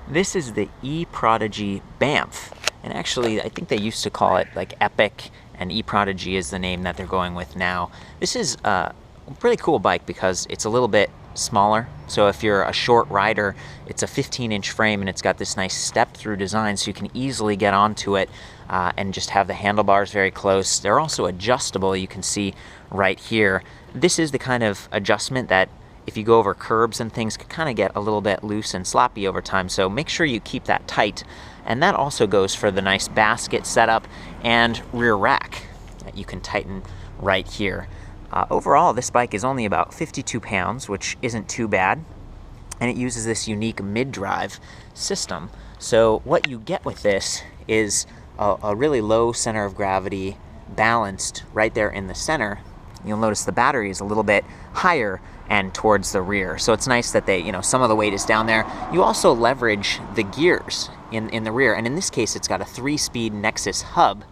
This is the eProdigy Banff, and actually I think they used to call it like Epic, and eProdigy is the name that they're going with now. This is a really cool bike because it's a little bit smaller, so if you're a short rider, it's a 15-inch frame and it's got this nice step-through design, so you can easily get onto it and just have the handlebars very close. They're also adjustable, you can see right here. This is the kind of adjustment that if you go over curbs and things, can kind of get a little bit loose and sloppy over time, so make sure you keep that tight. And that also goes for the nice basket setup and rear rack that you can tighten right here. Overall, this bike is only about 52 pounds, which isn't too bad, and it uses this unique mid-drive system. So what you get with this is a really low center of gravity, balanced right there in the center. You'll notice the battery is a little bit higher and towards the rear. So it's nice that they, some of the weight is down there. You also leverage the gears in the rear. And in this case, it's got a 3-speed Nexus hub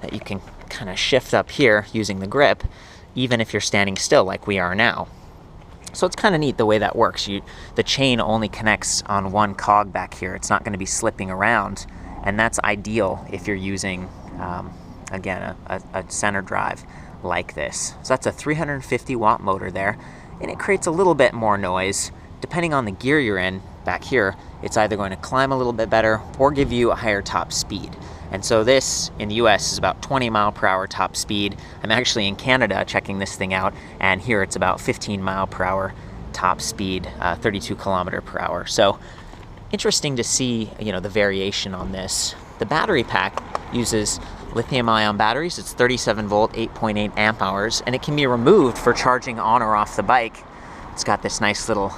that you can kind of shift up here using the grip, even if you're standing still like we are now. So it's kind of neat the way that works. The chain only connects on one cog back here. It's not going to be slipping around. And that's ideal if you're using, again, a center drive like this. So that's a 350 watt motor there, and it creates a little bit more noise. Depending on the gear you're in back here, it's either going to climb a little bit better or give you a higher top speed. And so this in the US is about 20 mile per hour top speed. I'm actually in Canada checking this thing out, and here it's about 15 mile per hour top speed, 32 kilometer per hour. So interesting to see, the variation on this. The battery pack uses lithium-ion batteries. It's 37 volt, 8.8 amp hours, and it can be removed for charging on or off the bike. It's got this nice little,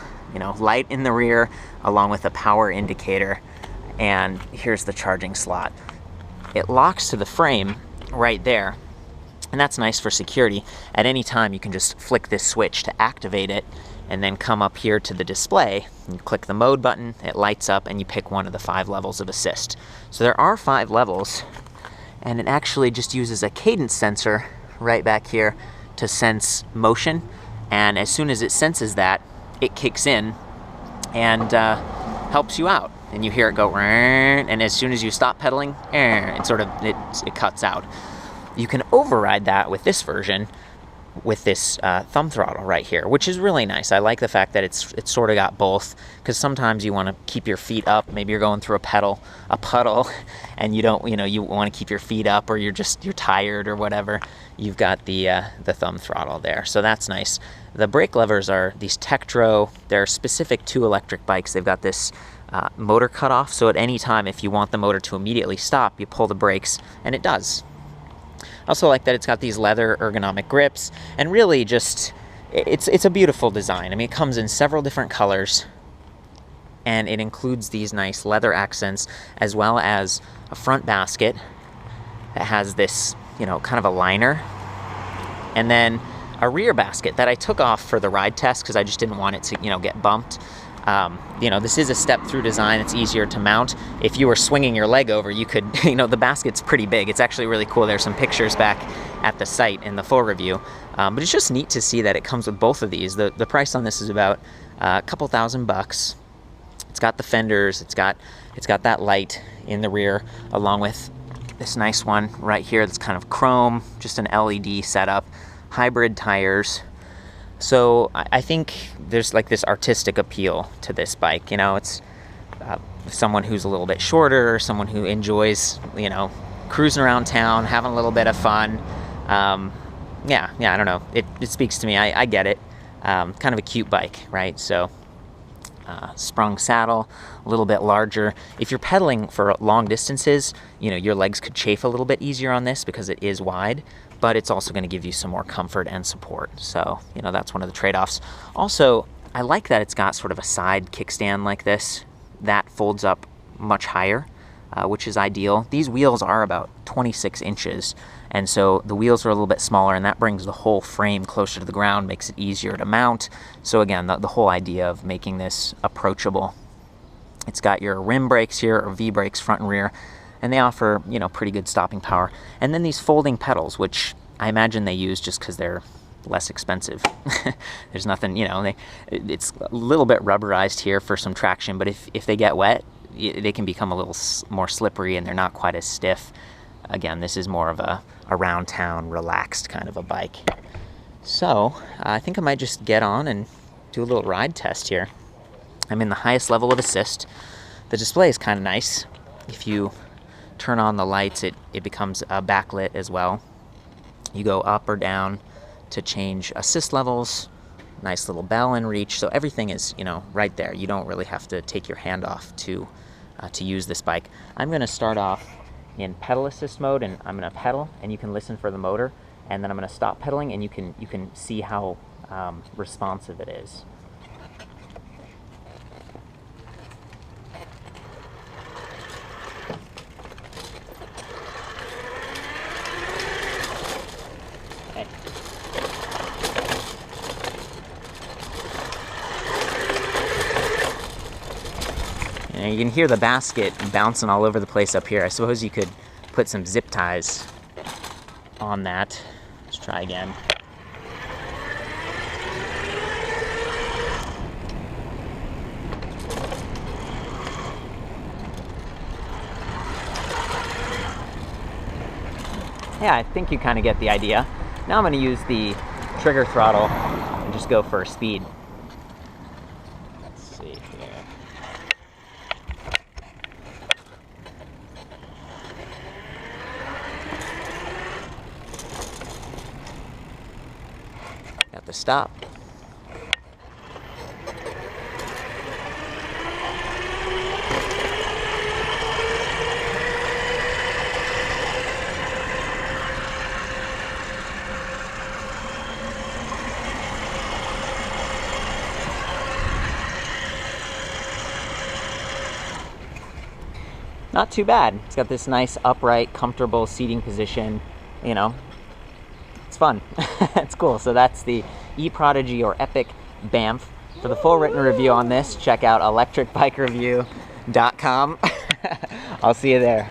light in the rear along with a power indicator, and here's the charging slot. It locks to the frame right there, and that's nice for security. At any time, you can just flick this switch to activate it, and then come up here to the display, and you click the mode button, it lights up, and you pick one of the 5 levels of assist. So there are 5 levels, and it actually just uses a cadence sensor right back here to sense motion, and as soon as it senses that, it kicks in and helps you out. And you hear it go, and as soon as you stop pedaling, it cuts out. You can override that with this version with this thumb throttle right here, which is really nice. I like the fact that it's sort of got both, because sometimes you want to keep your feet up. Maybe you're going through a puddle, and you don't, you want to keep your feet up, or you're tired or whatever. You've got the thumb throttle there, so that's nice. The brake levers are these Tektro. They're specific to electric bikes. They've got this motor cutoff, so at any time, if you want the motor to immediately stop, you pull the brakes, and it does. I also like that it's got these leather ergonomic grips, and really just, it's a beautiful design. I mean, it comes in several different colors, and it includes these nice leather accents, as well as a front basket that has this, kind of a liner, and then a rear basket that I took off for the ride test because I just didn't want it to, get bumped. This is a step-through design. It's easier to mount. If you were swinging your leg over, you could, the basket's pretty big. It's actually really cool. There's some pictures back at the site in the full review. But it's just neat to see that it comes with both of these. The price on this is about a couple $1,000. It's got the fenders. It's got that light in the rear, along with this nice one right here that's kind of chrome, just an LED setup, hybrid tires. So I think there's like this artistic appeal to this bike. It's someone who's a little bit shorter, someone who enjoys, cruising around town, having a little bit of fun. I don't know. It speaks to me. I get it. Kind of a cute bike, right? So sprung saddle, a little bit larger. If you're pedaling for long distances, your legs could chafe a little bit easier on this because it is wide, but it's also going to give you some more comfort and support. So, that's one of the trade-offs. Also, I like that it's got sort of a side kickstand like this that folds up much higher, which is ideal. These wheels are about 26 inches, and so the wheels are a little bit smaller, and that brings the whole frame closer to the ground, makes it easier to mount. So again, the whole idea of making this approachable. It's got your rim brakes here, or V brakes, front and rear, and they offer, pretty good stopping power. And then these folding pedals, which I imagine they use just because they're less expensive. There's nothing, it's a little bit rubberized here for some traction, but if they get wet, they can become a little more slippery and they're not quite as stiff. Again, this is more of a around town, relaxed kind of a bike. So I think I might just get on and do a little ride test here. I'm in the highest level of assist. The display is kind of nice. If you turn on the lights, it becomes backlit as well. You go up or down to change assist levels. Nice little bell in reach, so everything is, you know, right there. You don't really have to take your hand off to use this bike. I'm going to start off in pedal assist mode, and I'm going to pedal, and you can listen for the motor, and then I'm going to stop pedaling, and you can see how responsive it is. And you can hear the basket bouncing all over the place up here. I suppose you could put some zip ties on that. Let's try again. Yeah, I think you kind of get the idea. Now I'm going to use the trigger throttle and just go for speed. Let's see here. Got the stop. Not too bad. It's got this nice upright, comfortable seating position. You know, it's fun. It's cool. So that's the eProdigy or Epic Banff. For the full written review on this, check out ElectricBikeReview.com. I'll see you there.